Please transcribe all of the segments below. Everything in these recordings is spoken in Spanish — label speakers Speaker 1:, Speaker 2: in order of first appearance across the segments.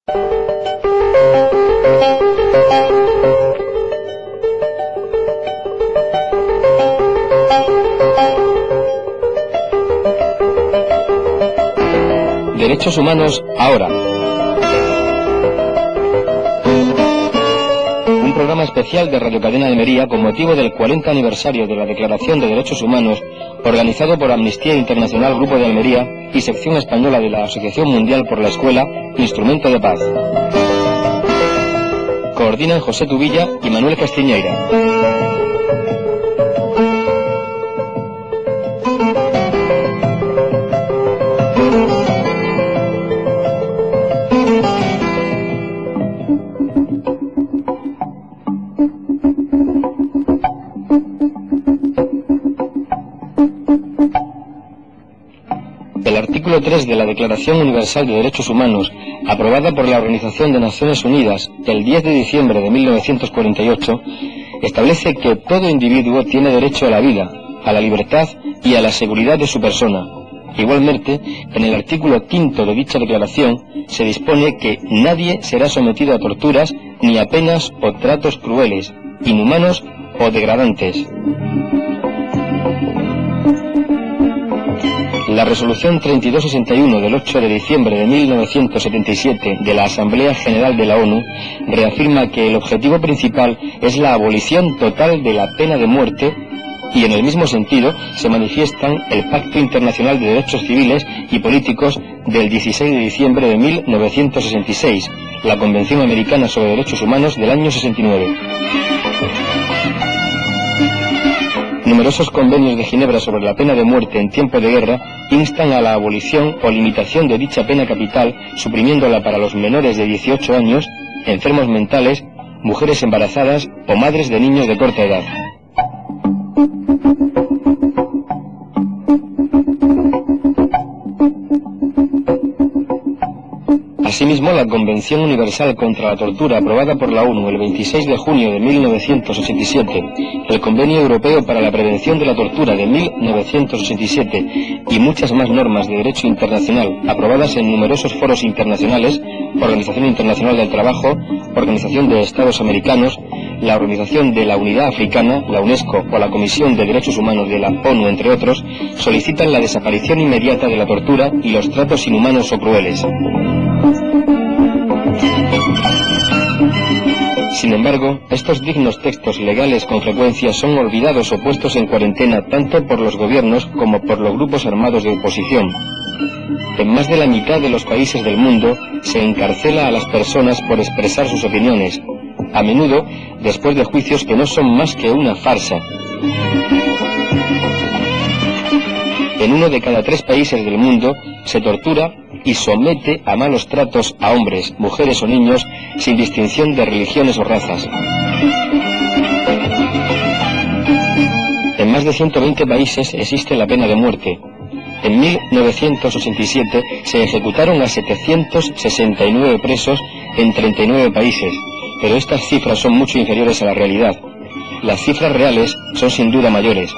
Speaker 1: Derechos humanos ahora. Un programa especial de Radio Cadena de Almería con motivo del 40 aniversario de la Declaración de Derechos Humanos, organizado por Amnistía Internacional Grupo de Almería y sección española de la Asociación Mundial por la Escuela, Instrumento de Paz. Coordinan José Tubilla y Manuel Castiñeira. El artículo 3 de la Declaración Universal de Derechos Humanos, aprobada por la Organización de Naciones Unidas el 10 de diciembre de 1948, establece que todo individuo tiene derecho a la vida, a la libertad y a la seguridad de su persona. Igualmente, en el artículo 5 de dicha declaración se dispone que nadie será sometido a torturas ni a penas o tratos crueles, inhumanos o degradantes. La resolución 3261 del 8 de diciembre de 1977 de la Asamblea General de la ONU reafirma que el objetivo principal es la abolición total de la pena de muerte, y en el mismo sentido se manifiestan el Pacto Internacional de Derechos Civiles y Políticos del 16 de diciembre de 1966, la Convención Americana sobre Derechos Humanos del año 69. Numerosos convenios de Ginebra sobre la pena de muerte en tiempo de guerra instan a la abolición o limitación de dicha pena capital, suprimiéndola para los menores de 18 años, enfermos mentales, mujeres embarazadas o madres de niños de corta edad. Asimismo, la Convención Universal contra la Tortura, aprobada por la ONU el 26 de junio de 1987, el Convenio Europeo para la Prevención de la Tortura de 1987 y muchas más normas de derecho internacional aprobadas en numerosos foros internacionales, Organización Internacional del Trabajo, Organización de Estados Americanos, la Organización de la Unidad Africana, la UNESCO o la Comisión de Derechos Humanos de la ONU, entre otros, solicitan la desaparición inmediata de la tortura y los tratos inhumanos o crueles. Sin embargo, estos dignos textos legales con frecuencia son olvidados o puestos en cuarentena tanto por los gobiernos como por los grupos armados de oposición. En más de la mitad de los países del mundo se encarcela a las personas por expresar sus opiniones, a menudo después de juicios que no son más que una farsa. En 1 de cada 3 países del mundo se tortura y somete a malos tratos a hombres, mujeres o niños sin distinción de religiones o razas. En más de 120 países existe la pena de muerte. En 1987 se ejecutaron a 769 presos en 39 países, pero estas cifras son mucho inferiores a la realidad. Las cifras reales son sin duda mayores.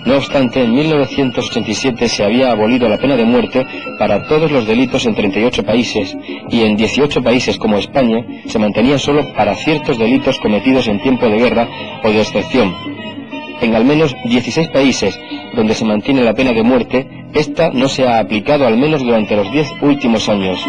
Speaker 1: No obstante, en 1987 se había abolido la pena de muerte para todos los delitos en 38 países, y en 18 países como España se mantenía solo para ciertos delitos cometidos en tiempo de guerra o de excepción. En al menos 16 países donde se mantiene la pena de muerte, esta no se ha aplicado al menos durante los 10 últimos años.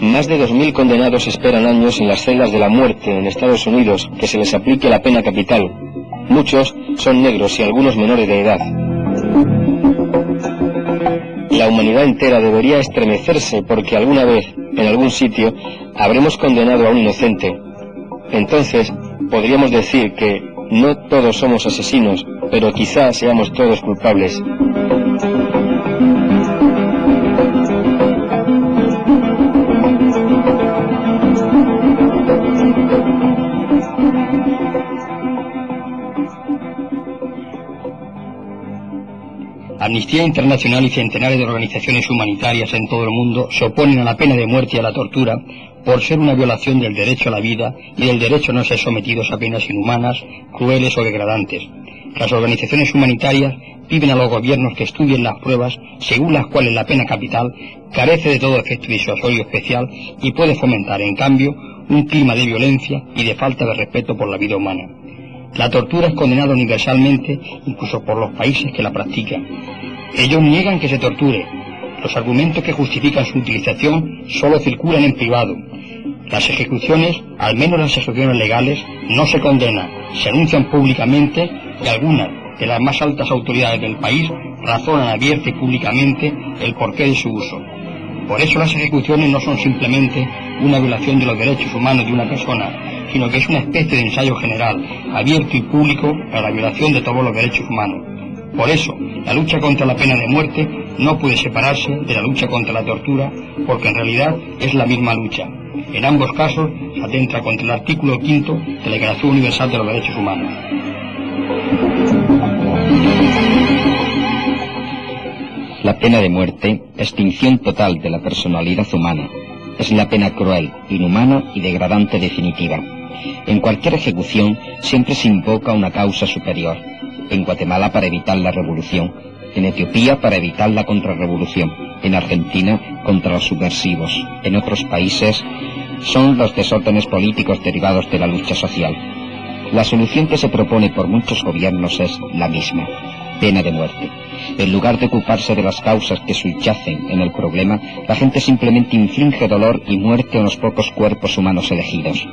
Speaker 1: Más de 2.000 condenados esperan años en las celdas de la muerte en Estados Unidos que se les aplique la pena capital. Muchos son negros y algunos menores de edad. La humanidad entera debería estremecerse porque alguna vez, en algún sitio, habremos condenado a un inocente. Entonces, podríamos decir que no todos somos asesinos, pero quizá seamos todos culpables.
Speaker 2: Amnistía Internacional y centenares de organizaciones humanitarias en todo el mundo se oponen a la pena de muerte y a la tortura por ser una violación del derecho a la vida y del derecho a no ser sometidos a penas inhumanas, crueles o degradantes. Las organizaciones humanitarias piden a los gobiernos que estudien las pruebas según las cuales la pena capital carece de todo efecto disuasorio especial y puede fomentar, en cambio, un clima de violencia y de falta de respeto por la vida humana. La tortura es condenada universalmente, incluso por los países que la practican. Ellos niegan que se torture. Los argumentos que justifican su utilización solo circulan en privado. Las ejecuciones, al menos las ejecuciones legales, no se condenan, se anuncian públicamente y algunas de las más altas autoridades del país razonan abierta y públicamente el porqué de su uso. Por eso las ejecuciones no son simplemente una violación de los derechos humanos de una persona, sino que es una especie de ensayo general, abierto y público para la violación de todos los derechos humanos. Por eso, la lucha contra la pena de muerte no puede separarse de la lucha contra la tortura, porque en realidad es la misma lucha. En ambos casos, se atenta contra el artículo 5 de la Declaración Universal de los Derechos Humanos.
Speaker 1: La pena de muerte, extinción total de la personalidad humana, es la pena cruel, inhumana y degradante definitiva. En cualquier ejecución siempre se invoca una causa superior. En Guatemala para evitar la revolución, en Etiopía para evitar la contrarrevolución, en Argentina contra los subversivos, en otros países son los desórdenes políticos derivados de la lucha social. La solución que se propone por muchos gobiernos es la misma: pena de muerte. En lugar de ocuparse de las causas que subyacen en el problema, la gente simplemente inflige dolor y muerte a unos pocos cuerpos humanos elegidos.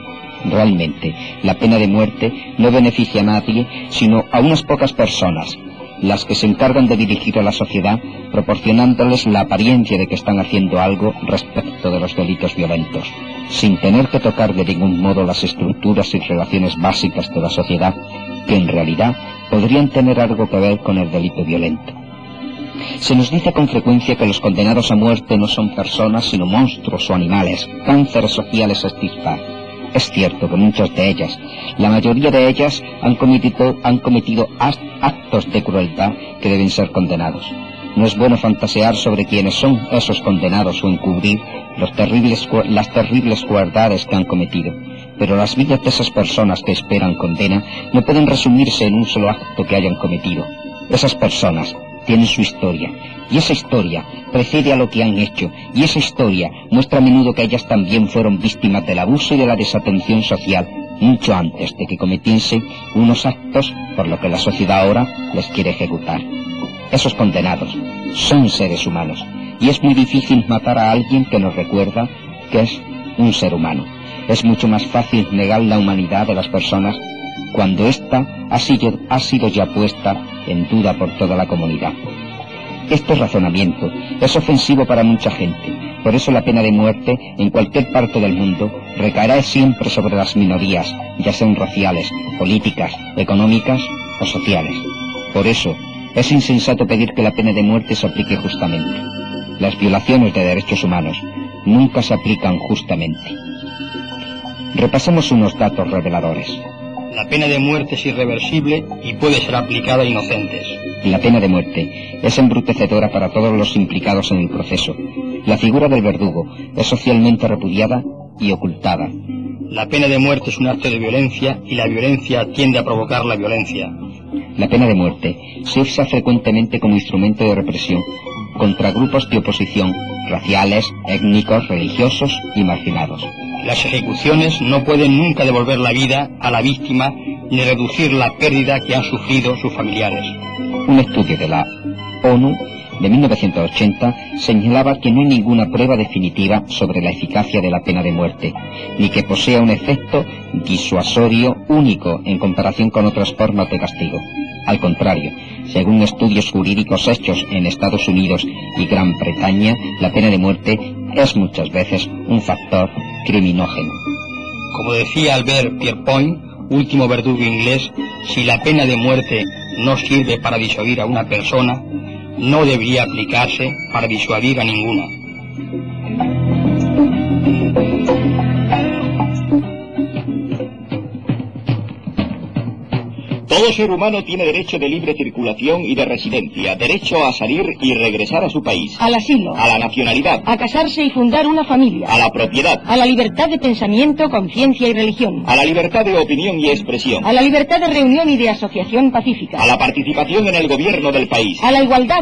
Speaker 1: Realmente, la pena de muerte no beneficia a nadie, sino a unas pocas personas, las que se encargan de dirigir a la sociedad, proporcionándoles la apariencia de que están haciendo algo respecto de los delitos violentos, sin tener que tocar de ningún modo las estructuras y relaciones básicas de la sociedad, que en realidad podrían tener algo que ver con el delito violento. Se nos dice con frecuencia que los condenados a muerte no son personas, sino monstruos o animales, cánceres sociales a extirpar. Es cierto que muchas de ellas, la mayoría de ellas, han cometido actos de crueldad que deben ser condenados. No es bueno fantasear sobre quiénes son esos condenados o encubrir las terribles crueldades que han cometido, pero las vidas de esas personas que esperan condena no pueden resumirse en un solo acto que hayan cometido. Esas personas tienen su historia, y esa historia precede a lo que han hecho, y esa historia muestra a menudo que ellas también fueron víctimas del abuso y de la desatención social, mucho antes de que cometiesen unos actos por lo que la sociedad ahora les quiere ejecutar. Esos condenados son seres humanos, y es muy difícil matar a alguien que nos recuerda que es un ser humano. Es mucho más fácil negar la humanidad de las personas cuando ésta ha sido ya puesta en duda por toda la comunidad. Este razonamiento es ofensivo para mucha gente. Por eso la pena de muerte en cualquier parte del mundo recaerá siempre sobre las minorías, ya sean raciales, políticas, económicas o sociales. Por eso es insensato pedir que la pena de muerte se aplique justamente. Las violaciones de derechos humanos nunca se aplican justamente. Repasemos unos datos reveladores.
Speaker 2: La pena de muerte es irreversible y puede ser aplicada a inocentes.
Speaker 1: La pena de muerte es embrutecedora para todos los implicados en el proceso. La figura del verdugo es socialmente repudiada y ocultada.
Speaker 2: La pena de muerte es un acto de violencia y la violencia tiende a provocar la violencia.
Speaker 1: La pena de muerte se usa frecuentemente como instrumento de represión contra grupos de oposición raciales, étnicos, religiosos y marginados.
Speaker 2: Las ejecuciones no pueden nunca devolver la vida a la víctima ni reducir la pérdida que han sufrido sus familiares.
Speaker 1: Un estudio de la ONU de 1980 señalaba que no hay ninguna prueba definitiva sobre la eficacia de la pena de muerte, ni que posea un efecto disuasorio único en comparación con otras formas de castigo. Al contrario, según estudios jurídicos hechos en Estados Unidos y Gran Bretaña, la pena de muerte es muchas veces un factor criminógeno.
Speaker 2: Como decía Albert Pierrepoint, último verdugo inglés, si la pena de muerte no sirve para disuadir a una persona, no debería aplicarse para disuadir a ninguna.
Speaker 3: Todo ser humano tiene derecho de libre circulación y de residencia, derecho a salir y regresar a su país,
Speaker 4: al asilo,
Speaker 3: a la nacionalidad,
Speaker 4: a casarse y fundar una familia,
Speaker 3: a la propiedad,
Speaker 4: a la libertad de pensamiento, conciencia y religión,
Speaker 3: a la libertad de opinión y expresión,
Speaker 4: a la libertad de reunión y de asociación pacífica,
Speaker 3: a la participación en el gobierno del país,
Speaker 4: a la igualdad